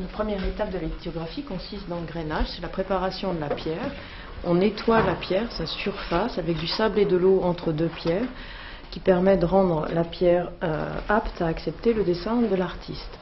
La première étape de la lithographie consiste dans le grainage, c'est la préparation de la pierre. On nettoie la pierre, sa surface, avec du sable et de l'eau entre deux pierres, qui permet de rendre la pierre apte à accepter le dessin de l'artiste.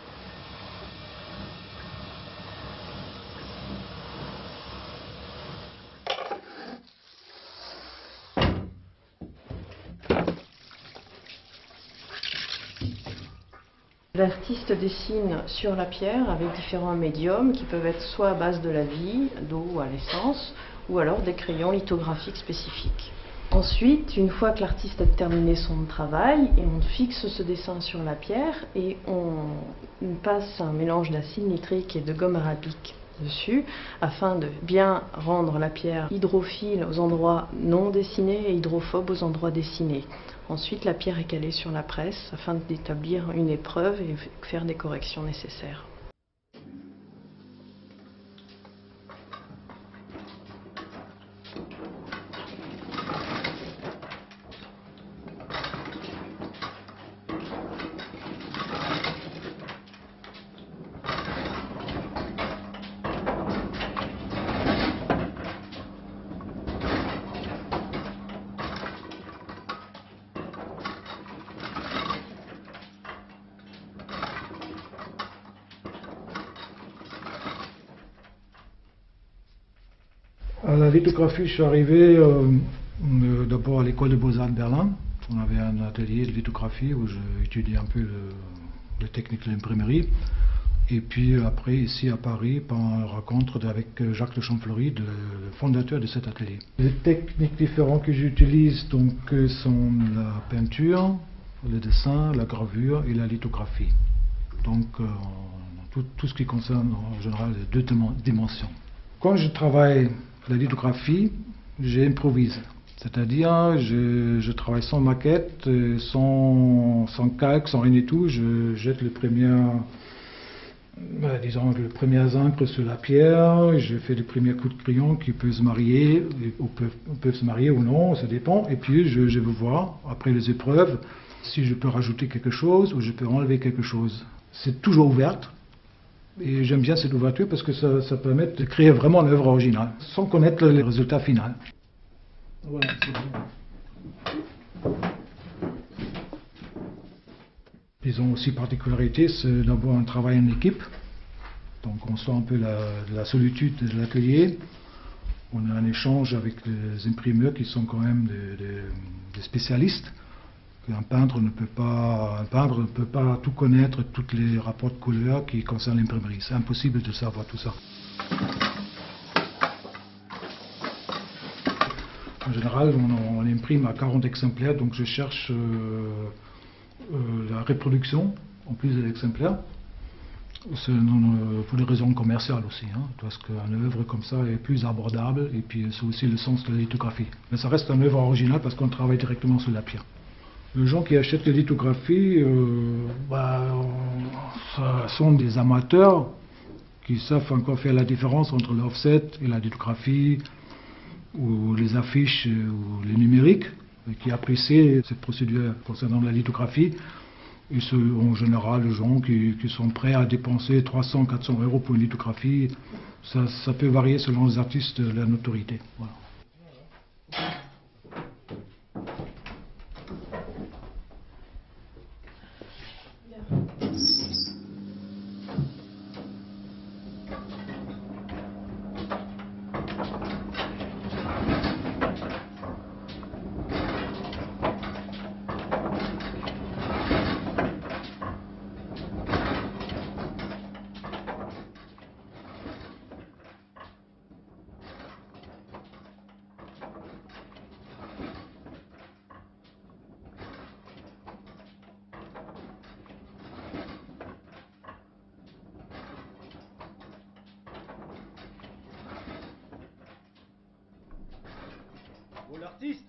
L'artiste dessine sur la pierre avec différents médiums qui peuvent être soit à base de la vie, d'eau ou à l'essence, ou alors des crayons lithographiques spécifiques. Ensuite, une fois que l'artiste a terminé son travail, on fixe ce dessin sur la pierre et on passe un mélange d'acide nitrique et de gomme arabique dessus afin de bien rendre la pierre hydrophile aux endroits non dessinés et hydrophobe aux endroits dessinés. Ensuite, la pierre est calée sur la presse afin d'établir une épreuve et faire des corrections nécessaires. À la lithographie, je suis arrivé d'abord à l'école de Beaux-Arts de Berlin. On avait un atelier de lithographie où j'étudiais un peu les techniques de l'imprimerie. Et puis après, ici à Paris, par une rencontre avec Jacques de Champfleury, le fondateur de cet atelier. Les techniques différentes que j'utilise donc sont la peinture, le dessin, la gravure et la lithographie. Donc tout ce qui concerne en général les deux dimensions. Quand je travaille la lithographie, j'improvise. C'est-à-dire, je travaille sans maquette, sans calque, sans rien du tout. Je jette les premières encres sur la pierre, je fais les premiers coups de crayon qui peuvent se marier, ou peuvent se marier ou non, ça dépend. Et puis, je veux voir, après les épreuves, si je peux rajouter quelque chose ou je peux enlever quelque chose. C'est toujours ouverte. Et j'aime bien cette ouverture parce que ça permet de créer vraiment une œuvre originale, sans connaître le résultat final. Voilà, c'est bon. Ils ont aussi particularité, c'est d'avoir un travail en équipe. Donc on sent un peu la solitude de l'atelier. On a un échange avec les imprimeurs qui sont quand même des spécialistes. Un peintre ne peut pas tout connaître, tous les rapports de couleurs qui concernent l'imprimerie. C'est impossible de savoir tout ça. En général, on imprime à 40 exemplaires, donc je cherche la reproduction en plus de l'exemplaire. C'est pour des raisons commerciales aussi, hein, parce qu'une œuvre comme ça est plus abordable et puis c'est aussi le sens de la lithographie. Mais ça reste une œuvre originale parce qu'on travaille directement sur la pierre. Les gens qui achètent les lithographies, ce sont des amateurs qui savent encore faire la différence entre l'offset et la lithographie, ou les affiches ou les numériques, et qui apprécient cette procédure concernant la lithographie. Et c'est en général les gens qui sont prêts à dépenser 300-400 € pour une lithographie. Ça peut varier selon les artistes de la notoriété. Voilà. Oh l'artiste!